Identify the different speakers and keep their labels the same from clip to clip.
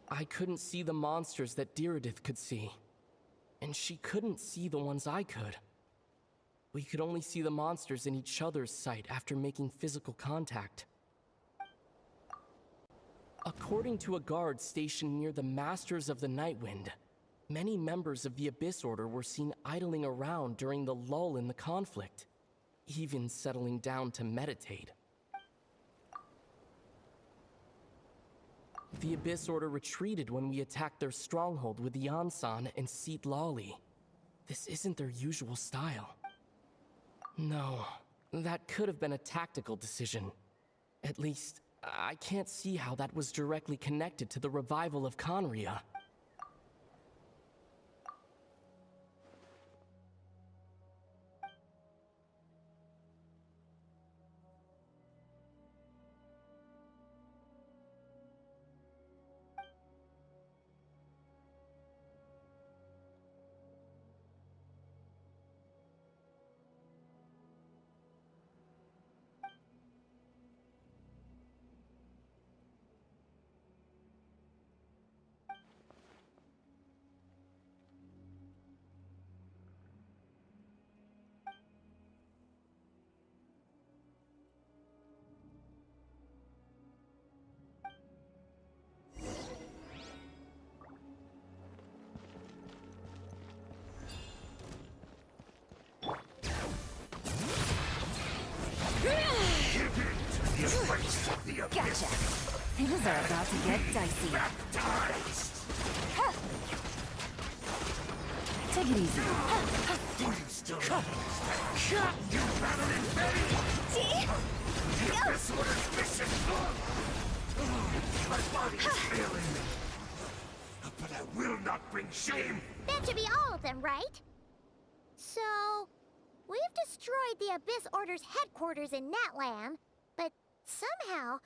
Speaker 1: I couldn't see the monsters that Diridith could see. And she couldn't see the ones I could. We could only see the monsters in each other's sight after making physical contact. According to a guard stationed near the Masters of the Nightwind, many members of the Abyss Order were seen idling around during the lull in the conflict, even settling down to meditate. The Abyss Order retreated when we attacked their stronghold with Yansan and Seat Lawley. This isn't their usual style. No, that could have been a tactical decision. At least, I can't see how that was directly connected to the revival of Conria.
Speaker 2: Gotcha. Things are about to get dicey. Take it easy.
Speaker 3: Still you battle in vain!
Speaker 2: Go!
Speaker 3: This order's mission! My body is failing me. But I will not bring shame!
Speaker 4: That should be all of them, right? So, we've destroyed the Abyss Order's headquarters in Natlan, but somehow,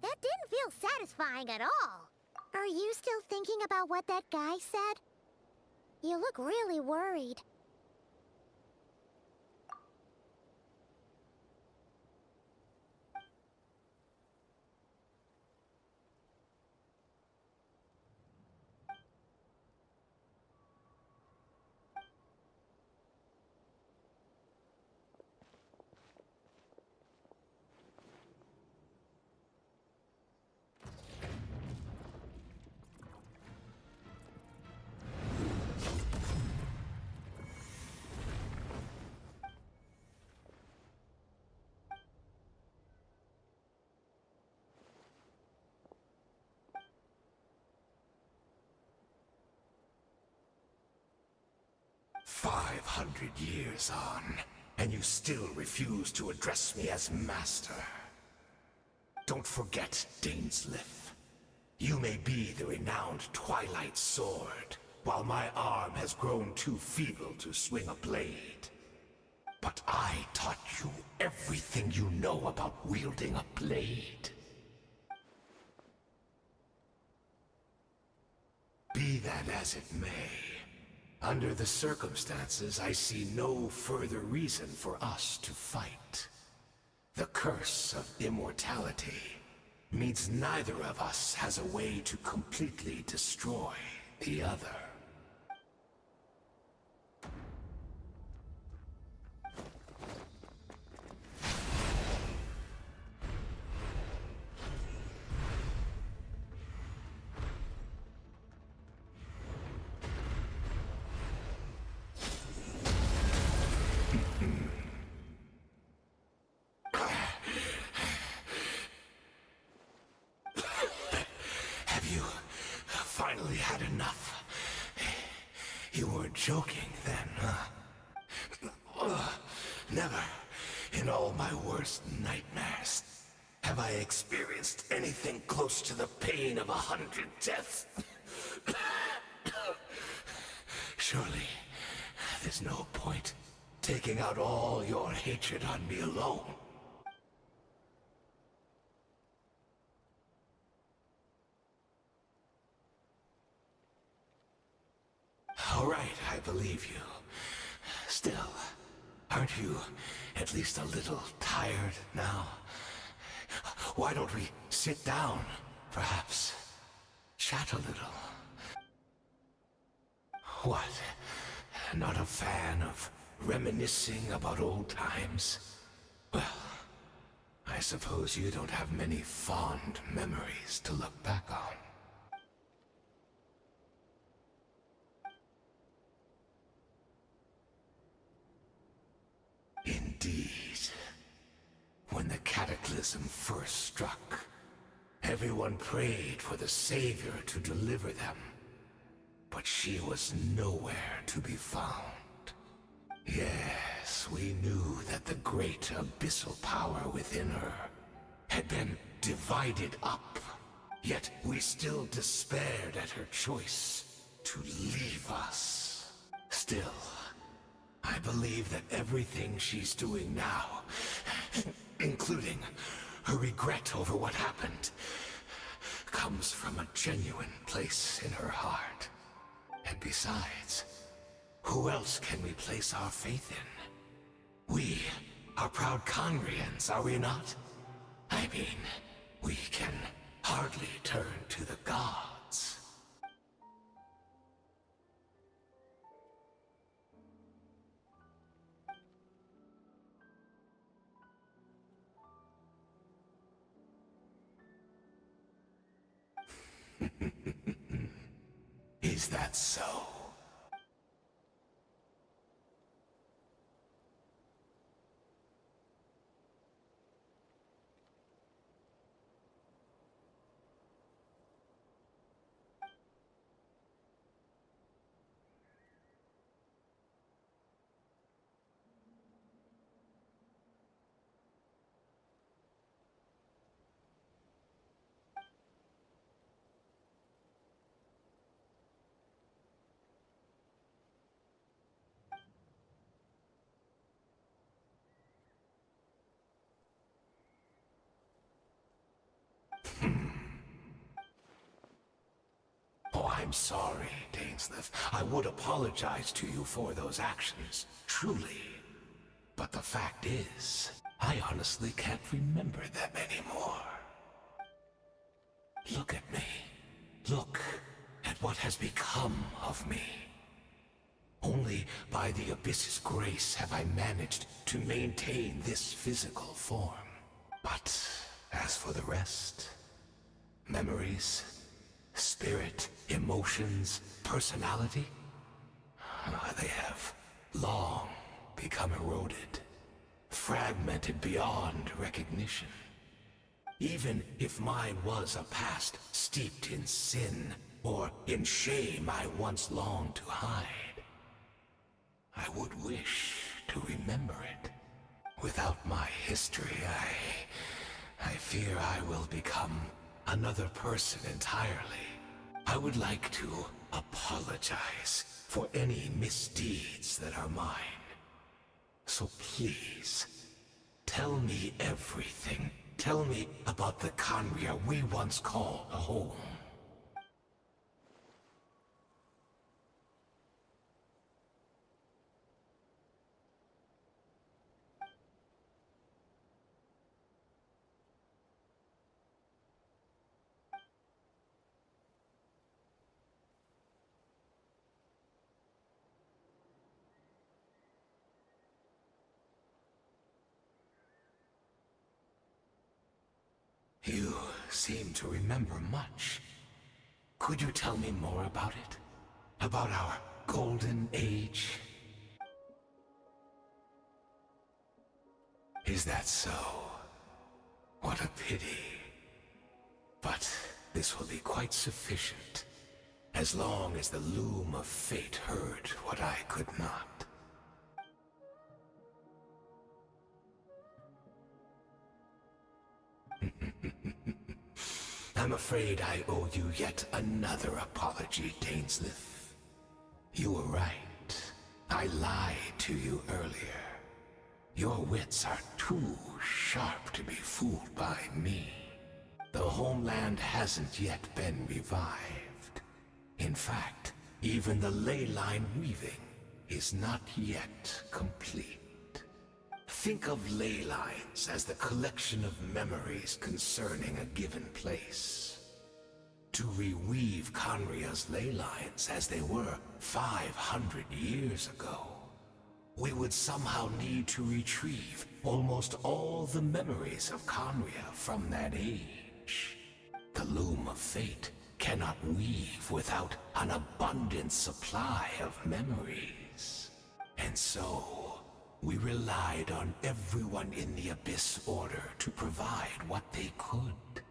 Speaker 4: that didn't feel satisfying at all. Are you still thinking about what that guy said? You look really worried.
Speaker 3: "500 years on, and you still refuse to address me as Master. Don't forget, Daneslith. You may be the renowned Twilight Sword, while my arm has grown too feeble to swing a blade. But I taught you everything you know about wielding a blade. Be that as it may, under the circumstances, I see no further reason for us to fight. The curse of immortality means neither of us has a way to completely destroy the other. Finally had enough. You weren't joking then, huh? Never, in all my worst nightmares, have I experienced anything close to the pain of 100 deaths. Surely, there's no point taking out all your hatred on me alone. All right, I believe you. Still, aren't you at least a little tired now? Why don't we sit down, perhaps? chat a little. What? Not a fan of reminiscing about old times? Well, I suppose you don't have many fond memories to look back on. Indeed. When the cataclysm first struck, everyone prayed for the Savior to deliver them. But she was nowhere to be found. Yes, we knew that the great abyssal power within her had been divided up. Yet we still despaired at her choice to leave us. Still, I believe that everything she's doing now, including her regret over what happened, comes from a genuine place in her heart. And besides, who else can we place our faith in? We are proud Conrians, are we not? I mean, we can hardly turn to the gods. Is that so? Oh, I'm sorry, Dainsleif. I would apologize to you for those actions, truly. But the fact is, I honestly can't remember them anymore. Look at me. Look at what has become of me. Only by the Abyss's grace have I managed to maintain this physical form. But as for the rest, memories, spirit, emotions, personality, they have long become eroded, fragmented beyond recognition. Even if mine was a past steeped in sin or in shame I once longed to hide, I would wish to remember it. Without my history, I fear I will become another person entirely. I would like to apologize for any misdeeds that are mine. So please, tell me everything. Tell me about the Khaenri'ah we once called home. You seem to remember much. Could you tell me more about it? About our golden age? Is that so? What a pity. But this will be quite sufficient, as long as the loom of fate heard what I could not. I'm afraid I owe you yet another apology, Dainsleif. You were right. I lied to you earlier. Your wits are too sharp to be fooled by me. The homeland hasn't yet been revived. In fact, even the ley line weaving is not yet complete. Think of ley lines as the collection of memories concerning a given place. to reweave Conria's ley lines as they were 500 years ago, we would somehow need to retrieve almost all the memories of Conria from that age. The loom of fate cannot weave without an abundant supply of memories. And so, we relied on everyone in the Abyss Order to provide what they could.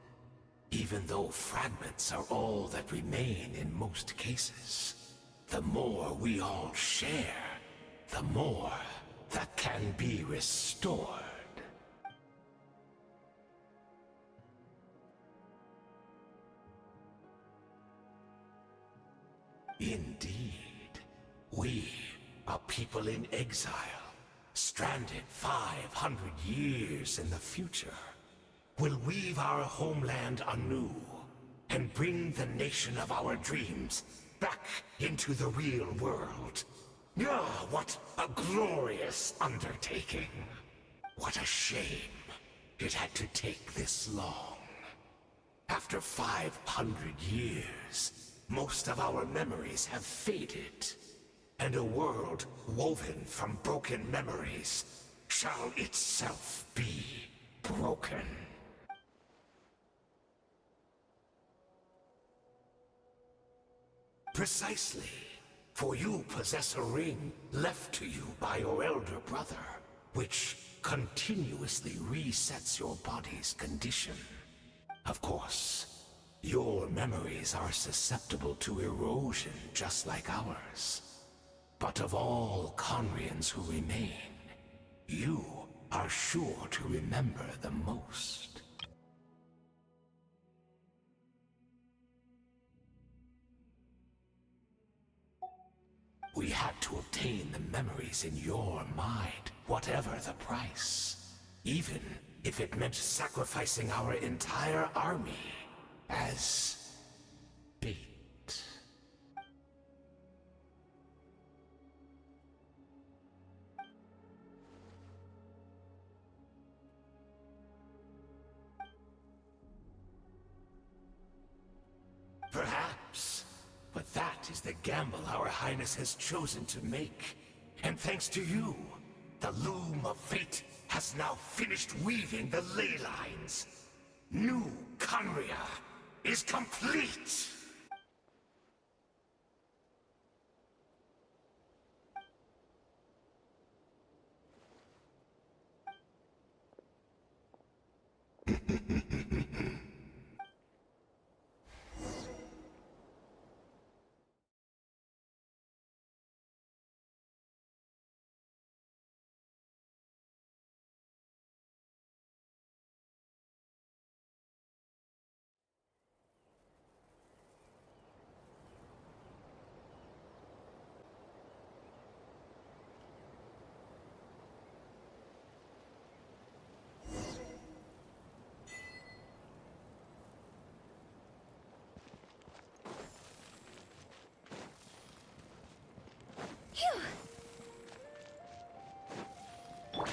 Speaker 3: Even though fragments are all that remain in most cases, the more we all share, the more that can be restored. Indeed, we, a people in exile, stranded 500 years in the future, will weave our homeland anew and bring the nation of our dreams back into the real world. Ah, what a glorious undertaking! What a shame it had to take this long. After 500 years, most of our memories have faded, and a world woven from broken memories shall itself be broken. Precisely, for you possess a ring left to you by your elder brother, which continuously resets your body's condition. Of course, your memories are susceptible to erosion just like ours. But of all Conrians who remain, you are sure to remember the most. We had to obtain the memories in your mind, whatever the price. Even if it meant sacrificing our entire army as bait. Perhaps. But that is the gamble our Highness has chosen to make. And thanks to you, the loom of fate has now finished weaving the ley lines. New Conria is complete!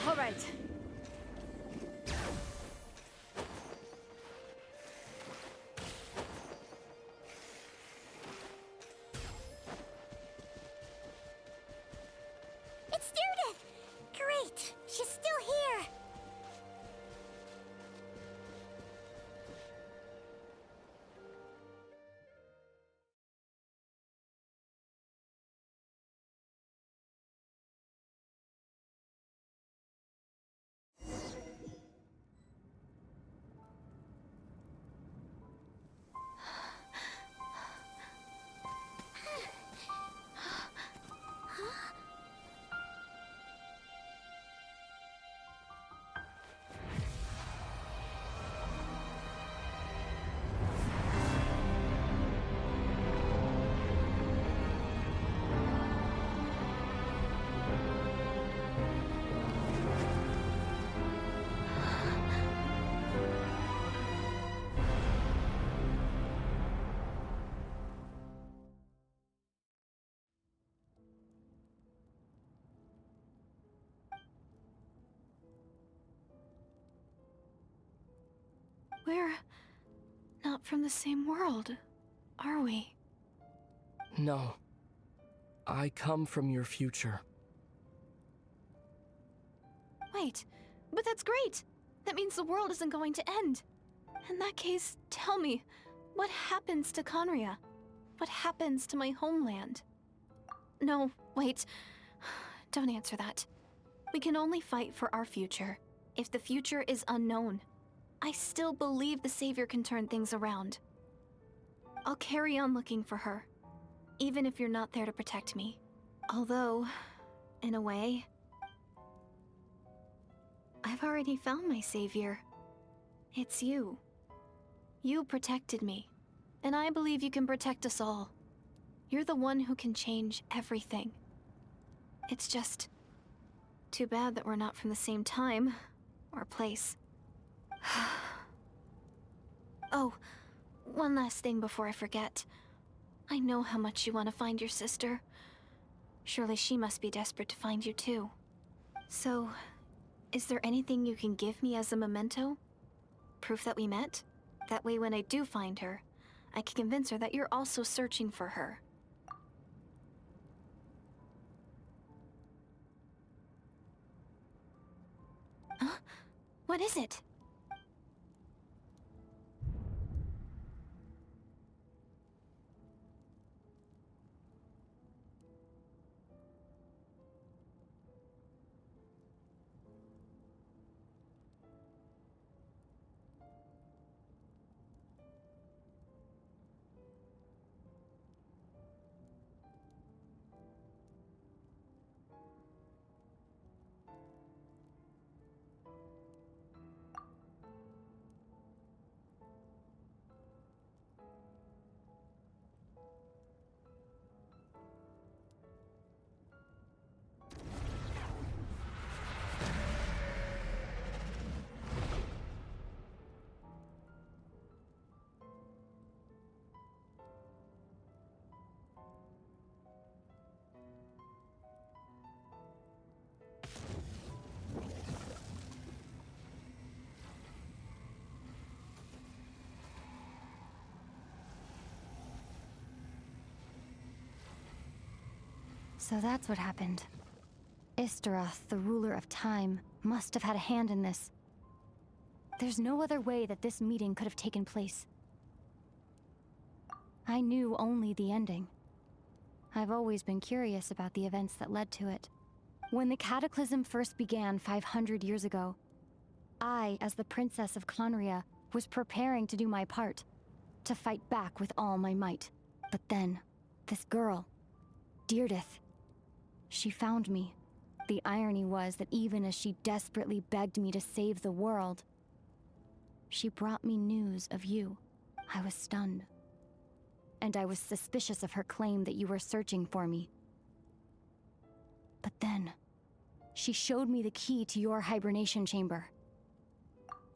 Speaker 2: All right.
Speaker 4: It's Judith! Great! She's still here!
Speaker 2: We're not from the same world. are we?
Speaker 1: No. I come from your future.
Speaker 2: Wait, but that's great! That means the world isn't going to end. In that case, tell me, what happens to Conria? What happens to my homeland? No, wait. Don't answer that. We can only fight for our future. If the future is unknown, I still believe the Savior can turn things around. I'll carry on looking for her, even if you're not there to protect me. Although, in a way, I've already found my Savior. It's you. You protected me, and I believe you can protect us all. You're the one who can change everything. It's just too bad that we're not from the same time or place. Oh, one last thing before I forget. I know how much you want to find your sister. Surely she must be desperate to find you too. So, is there anything you can give me as a memento? Proof that we met? That way when I do find her, I can convince her that you're also searching for her. Huh? What is it? So that's what happened. Istaroth, the ruler of time, must have had a hand in this. There's no other way that this meeting could have taken place. I knew only the ending. I've always been curious about the events that led to it. When the cataclysm first began 500 years ago, I, as the Princess of Conria, was preparing to do my part, to fight back with all my might. But then, this girl, Deirdith, she found me. The irony was that even as she desperately begged me to save the world, she brought me news of you. I was stunned. And I was suspicious of her claim that you were searching for me. But then, she showed me the key to your hibernation chamber.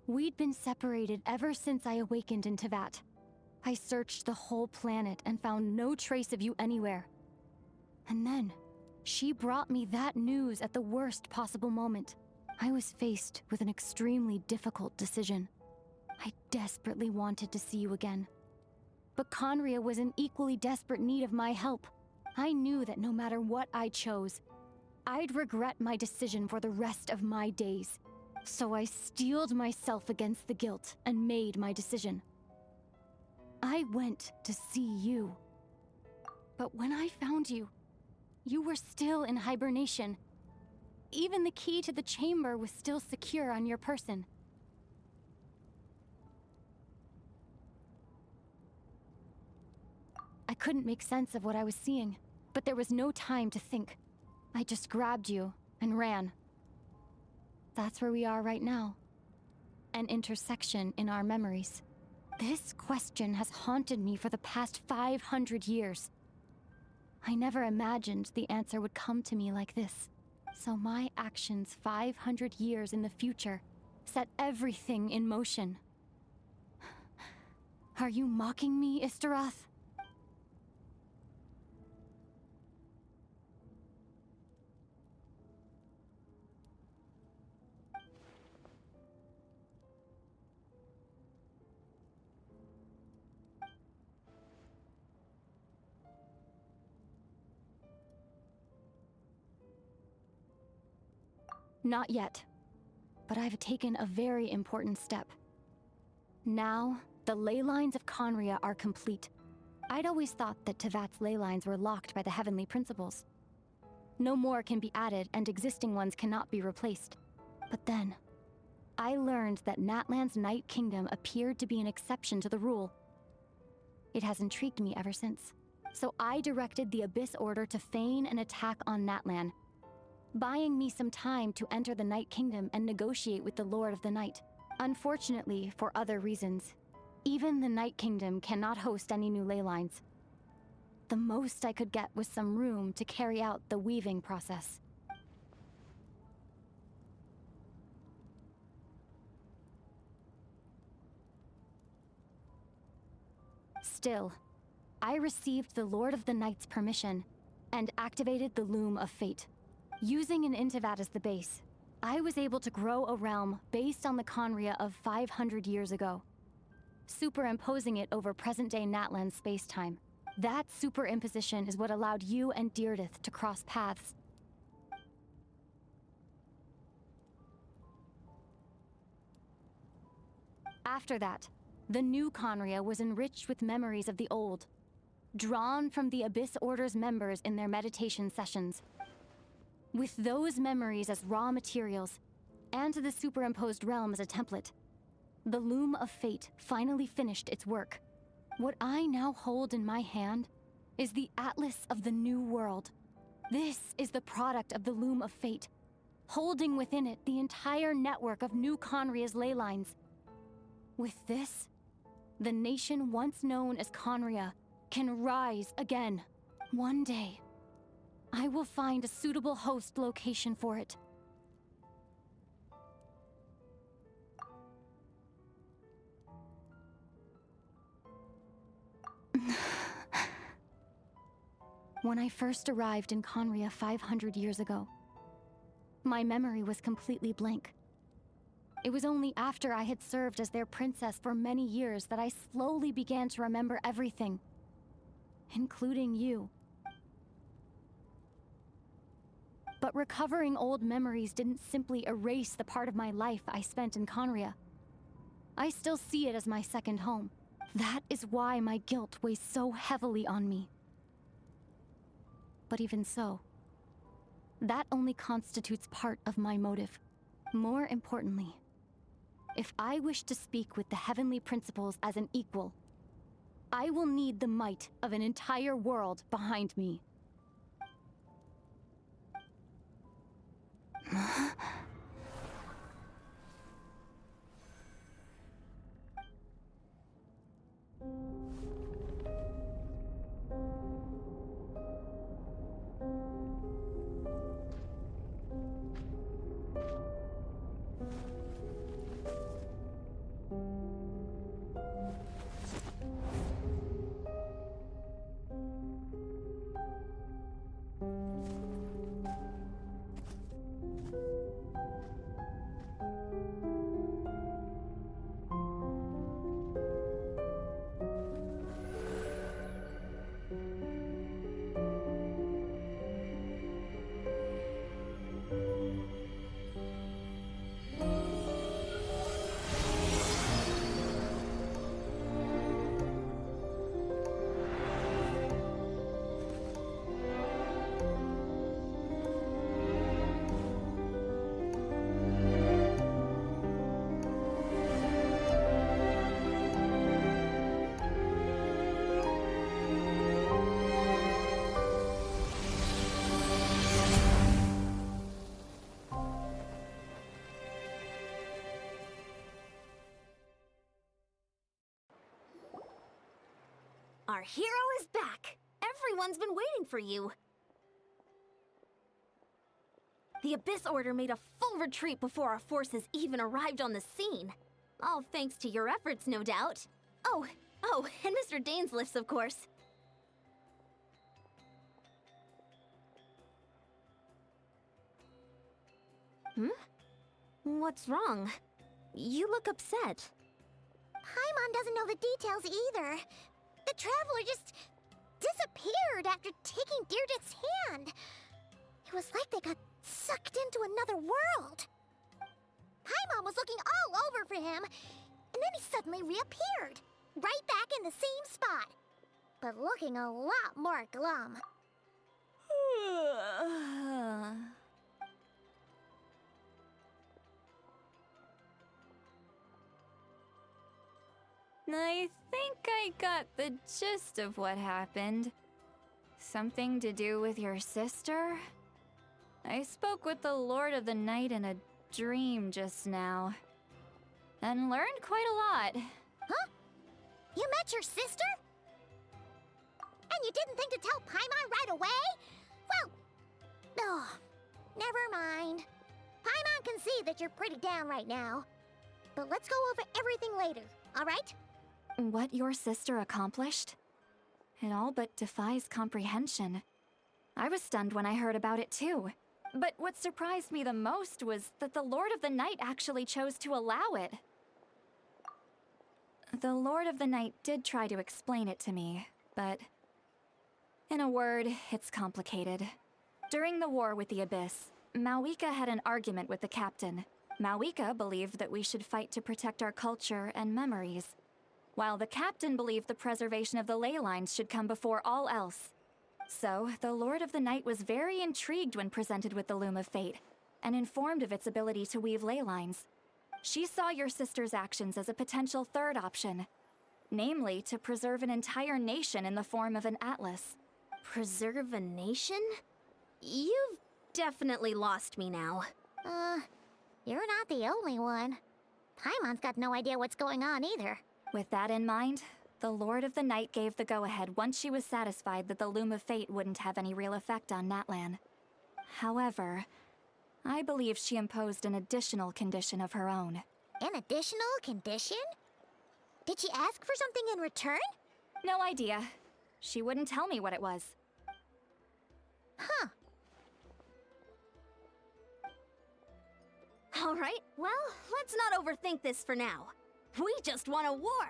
Speaker 2: We'd been separated ever since I awakened in Tevat. I searched the whole planet and found no trace of you anywhere. And then, she brought me that news at the worst possible moment. I was faced with an extremely difficult decision. I desperately wanted to see you again. But Conria was in equally desperate need of my help. I knew that no matter what I chose, I'd regret my decision for the rest of my days. So I steeled myself against the guilt and made my decision. I went to see you. But when I found you, you were still in hibernation. Even the key to the chamber was still secure on your person. I couldn't make sense of what I was seeing, but there was no time to think. I just grabbed you and ran. That's where we are right now. An intersection in our memories. This question has haunted me for the past 500 years. I never imagined the answer would come to me like this. So my actions 500 years in the future set everything in motion. Are you mocking me, Istaroth? Not yet. But I've taken a very important step. Now, the ley lines of Conria are complete. I'd always thought that Tevat's ley lines were locked by the heavenly principles. No more can be added, and existing ones cannot be replaced. But then, I learned that Natlan's Night Kingdom appeared to be an exception to the rule. It has intrigued me ever since. So I directed the Abyss Order to feign an attack on Natlan, buying me some time to enter the Night Kingdom and negotiate with the Lord of the Night. Unfortunately, for other reasons, even the Night Kingdom cannot host any new ley lines. The most I could get was some room to carry out the weaving process. Still, I received the Lord of the Night's permission and activated the Loom of Fate. Using an Intivat as the base, I was able to grow a realm based on the Conria of 500 years ago, superimposing it over present-day Natlan space-time. That superimposition is what allowed you and Deirdith to cross paths. After that, the new Conria was enriched with memories of the old, drawn from the Abyss Order's members in their meditation sessions. With those memories as raw materials, and the superimposed realm as a template, the Loom of Fate finally finished its work. What I now hold in my hand is the Atlas of the New World. This is the product of the Loom of Fate, holding within it the entire network of New Conria's ley lines. With this, the nation once known as Conria can rise again. One day, I will find a suitable host location for it. When I first arrived in Conria 500 years ago, my memory was completely blank. It was only after I had served as their princess for many years that I slowly began to remember everything, including you. But recovering old memories didn't simply erase the part of my life I spent in Conria. I still see it as my second home. That is why my guilt weighs so heavily on me. But even so, that only constitutes part of my motive. More importantly, if I wish to speak with the heavenly principles as an equal, I will need the might of an entire world behind me.
Speaker 5: Our hero is back! Everyone's been waiting for you! The Abyss Order made a full retreat before our forces even arrived on the scene. All thanks to your efforts, no doubt. Oh, and Mr. Dainsliff's, of course. What's wrong? You look upset.
Speaker 4: Paimon doesn't know the details either. The Traveler just disappeared after taking Deirdith's hand. It was like they got sucked into another world. Paimon was looking all over for him, and then he suddenly reappeared, right back in the same spot, but looking a lot more glum.
Speaker 6: I think I got the gist of what happened. Something to do with your sister? I spoke with the Lord of the Night in a dream just now, and learned quite a lot.
Speaker 4: Huh? You met your sister? And you didn't think to tell Paimon right away? Well, oh, never mind. Paimon can see that you're pretty down right now. But let's go over everything later, all right?
Speaker 6: What your sister accomplished? It all but defies comprehension. I was stunned when I heard about it too. But what surprised me the most was that the Lord of the Night actually chose to allow it. The Lord of the Night did try to explain it to me, but... in a word, it's complicated. During the war with the Abyss, Mawika had an argument with the captain. Mawika believed that we should fight to protect our culture and memories, while the captain believed the preservation of the ley lines should come before all else. So, the Lord of the Night was very intrigued when presented with the Loom of Fate, and informed of its ability to weave ley lines. She saw your sister's actions as a potential third option, namely to preserve an entire nation in the form of an atlas.
Speaker 5: Preserve a nation? You've definitely lost me now.
Speaker 4: You're not the only one. Paimon's got no idea what's going on either.
Speaker 6: With that in mind, the Lord of the Night gave the go-ahead once she was satisfied that the Loom of Fate wouldn't have any real effect on Natlan. However, I believe she imposed an additional condition of her own.
Speaker 4: An additional condition? Did she ask for something in return?
Speaker 6: No idea. She wouldn't tell me what it was.
Speaker 4: Huh.
Speaker 5: Alright, well, let's not overthink this for now. We just won a war!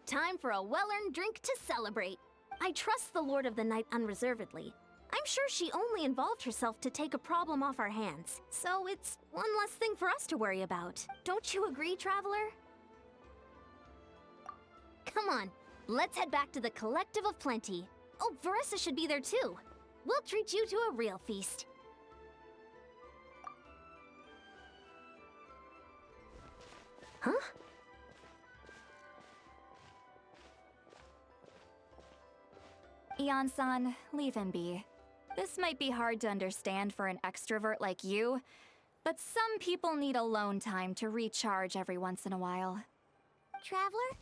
Speaker 5: Time for a well-earned drink to celebrate. I trust the Lord of the Night unreservedly. I'm sure she only involved herself to take a problem off our hands, so it's one less thing for us to worry about. Don't you agree, Traveler? Come on, let's head back to the Collective of Plenty. Oh, Veressa should be there too. We'll treat you to a real feast. Huh?
Speaker 6: Ian-san, leave him be. This might be hard to understand for an extrovert like you, but some people need alone time to recharge every once in a while.
Speaker 4: Traveler,